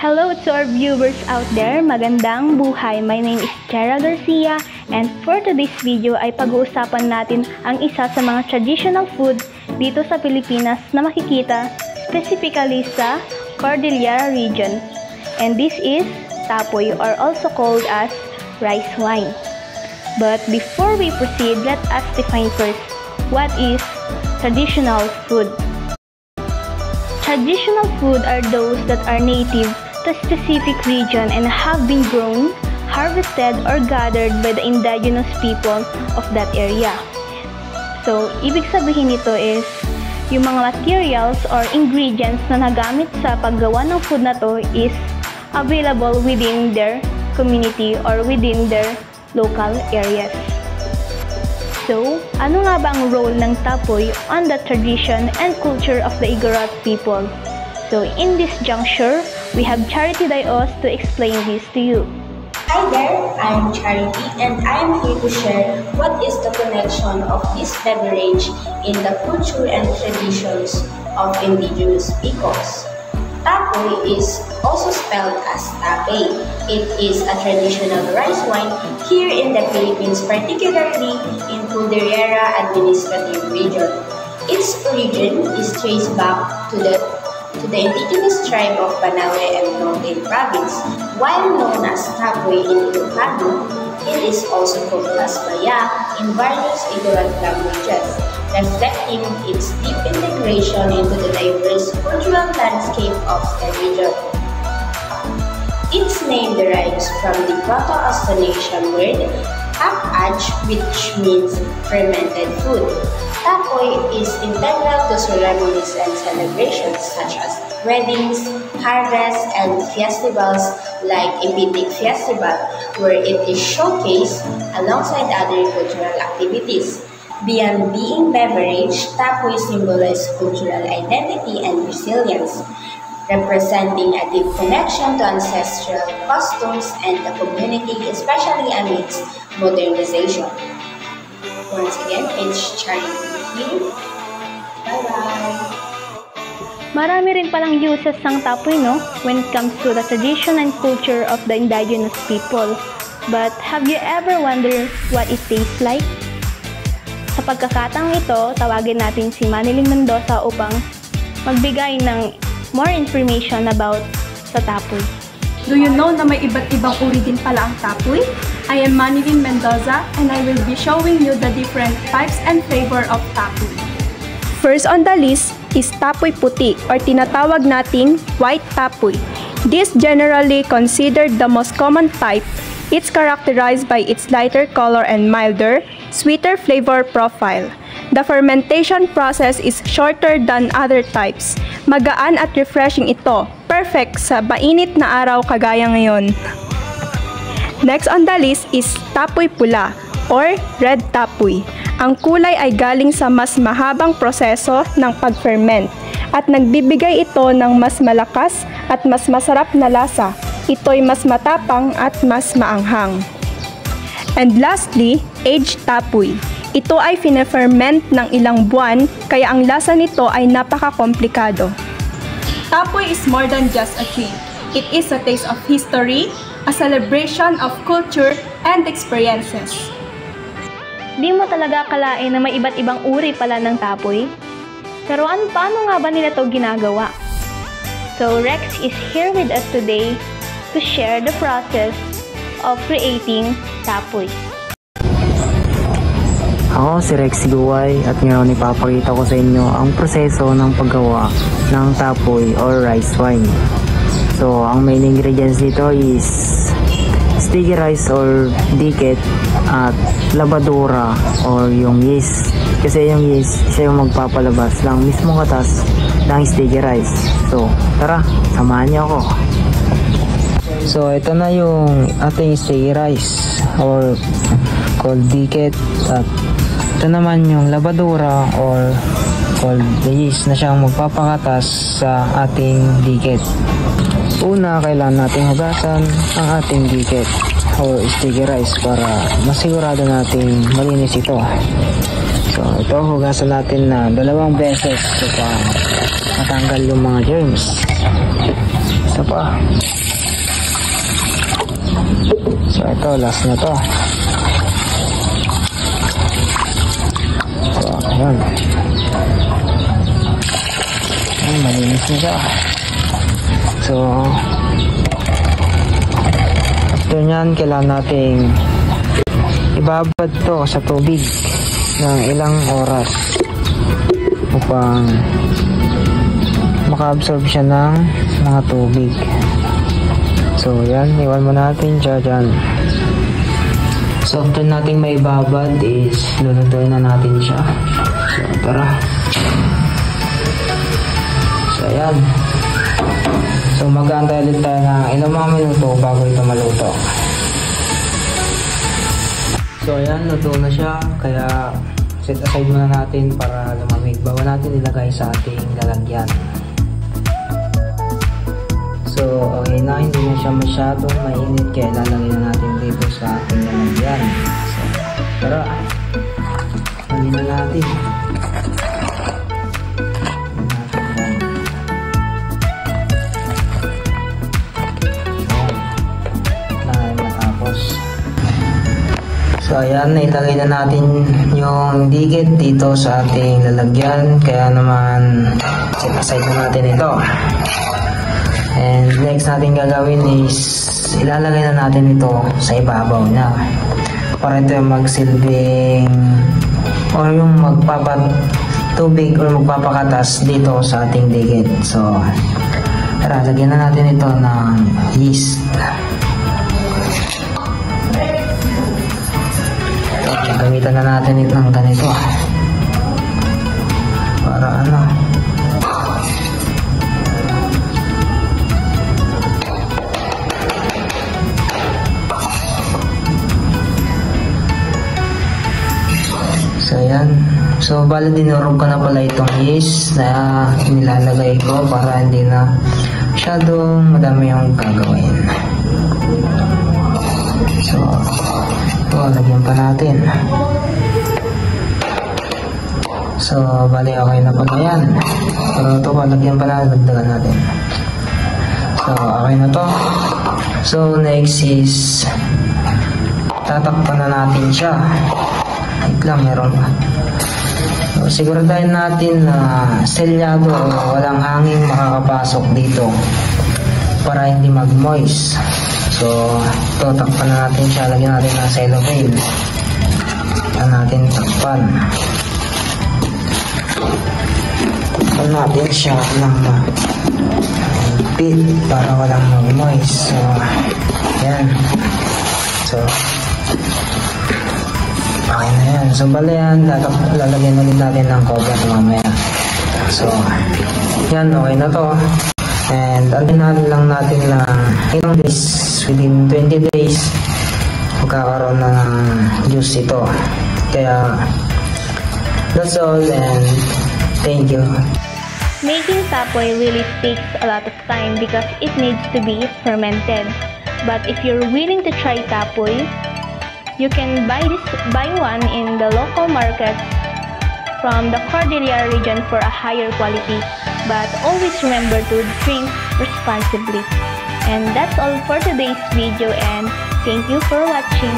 Hello to our viewers out there, magandang buhay. My name is Chera Garcia and for today's video ay pag-uusapan natin ang isa sa mga traditional food dito sa Pilipinas na makikita specifically sa Cordillera region. And this is tapoy or also called as rice wine. But before we proceed, let us define first what is traditional food. Traditional food are those that are native to a specific region and have been grown, harvested, or gathered by the indigenous people of that area. So, ibig sabihin nito is, yung mga materials or ingredients na nagamit sa paggawa ng food na to is available within their community or within their local areas. So, ano nga ba ang role ng tapoy on the tradition and culture of the Igorot people? So, in this juncture, we have Charity Dayos to explain this to you. Hi there, I am Charity and I am here to share what is the connection of this beverage in the culture and traditions of indigenous peoples. Tapoy is also spelled as tape. It is a traditional rice wine here in the Philippines, particularly in Cordillera Administrative Region. Its origin is traced back to the indigenous tribe of Banawe and Mountain Province. While known as tapoy in Ilocano, it is also called as baya in various Igorot languages, reflecting its deep integration into the diverse cultural landscape of the region. Its name derives from the Proto-Austronesian word tapaj, which means fermented food. Tapoy is integral to ceremonies and celebrations such as weddings, harvests, and festivals like Ipitik Festival, where it is showcased alongside other cultural activities. Beyond being beverage, tapoy symbolizes cultural identity and resilience, representing a deep connection to ancestral customs and the community, especially amidst modernization. Once again, it's Charity here. Bye-bye! Marami rin palang uses ng tapoy, no? When it comes to the tradition and culture of the indigenous people. But have you ever wondered what it tastes like? Sa pagkakataong ito, tawagin natin si Maniling Mendoza upang magbigay ng more information about sa tapoy. Do you know na may iba't ibang uri din pala ang tapoy? I am Maniling Mendoza and I will be showing you the different types and flavor of tapoy. First on the list is tapoy puti or tinatawag nating white tapoy. This generally considered the most common type. It's characterized by its lighter color and milder, sweeter flavor profile. The fermentation process is shorter than other types. Magaan at refreshing ito, perfect sa mainit na araw kagaya ngayon. Next on the list is tapoy pula or red tapoy. Ang kulay ay galing sa mas mahabang proseso ng pag-ferment at nagbibigay ito ng mas malakas at mas masarap na lasa. Ito'y mas matapang at mas maanghang. And lastly, aged tapoy. Ito ay fine-ferment ng ilang buwan kaya ang lasa nito ay napaka-komplikado. Tapoy is more than just a drink. It is a taste of history, a celebration of culture and experiences. Di mo talaga akalain na may iba't ibang uri pala ng tapoy? Pero paano nga ba nila ito ginagawa? So Rex is here with us today to share the process of creating tapoy. Ako si Rex Guway at ngayon ipapakita ko sa inyo ang proseso ng paggawa ng tapoy or rice wine. So ang main ingredients nito is sticky rice or diket at labadura or yung yeast. Kasi yung yeast siya yung magpapalabas ng mismong katas ng sticky rice. So tara, samahan niyo ako. So ito na yung ating sticky rice or called diket at ito naman yung labadura or called the yeast na siyang magpapakatas sa ating diket. Una, kailangan natin hugasan ang ating diket or sticky rice para masigurado natin malinis ito. So ito, hugasan natin na 2 beses para matanggal yung mga germs. Isa pa. So ito, last na to. So ayan. Ay, malinis na siya. So after nyan, kailangan nating ibabad to sa tubig ng ilang oras upang maka-absorb siya ng mga tubig. So yan, iwan mo natin siya dyan. So after nating maibabad is lulutuin na natin siya. So tara. So ayan. So mag-aantay ulit tayo ng ilang mga minuto bago ito maluto. So ayan, luto na siya. Kaya set aside muna natin para lumamig. Bago natin ilagay sa ating lalagyan. So okay na, hindi na siya masyadong mainit. Kaya lalagay na natin dito sa ating lalagyan. So tara, halin na natin. So ayan, ilagay na natin yung digit dito sa ating lalagyan. Kaya naman set aside na natin ito. And next natin gagawin is ilalagay na natin ito sa ibabaw niya para ito yung magsilbing or yung magpapatubig or magpapakatas dito sa ating digit. So tara, lagyan na natin ito ng yeast. Gamitan na natin ito ng ganito para ano, so ayan. So bali dinurog ko na pala itong yeast na nilalagay ko para hindi na masyadong madami yung gagawin. So lagyan pa natin. So bali okay na pala yan. Pero ito pa, lagyan pa natin, dagdagan natin. So okay na to. So next is tatakpan na natin siya. Wait lang, meron pa. So siguraduhin natin na selyado o walang hangin makakapasok dito para hindi mag-moist. So ito, takpan na natin siya. Lagyan natin ng cellophane. Takpan natin, takpan. Takpan natin siya ng pit para walang mag-moist. So yan. So okay na yan. So bali yan, lalagyan ulit natin ng cover mamaya. So yan, okay na to. And alinahan lang natin na ilang days, within 20 days magkakaroon na ng juice ito. Kaya that's all, and thank you. Making tapoy really takes a lot of time because it needs to be fermented. But if you're willing to try tapoy, you can buy one in the local market from the Cordillera region for a higher quality. But always remember to drink responsibly. And that's all for today's video, and thank you for watching.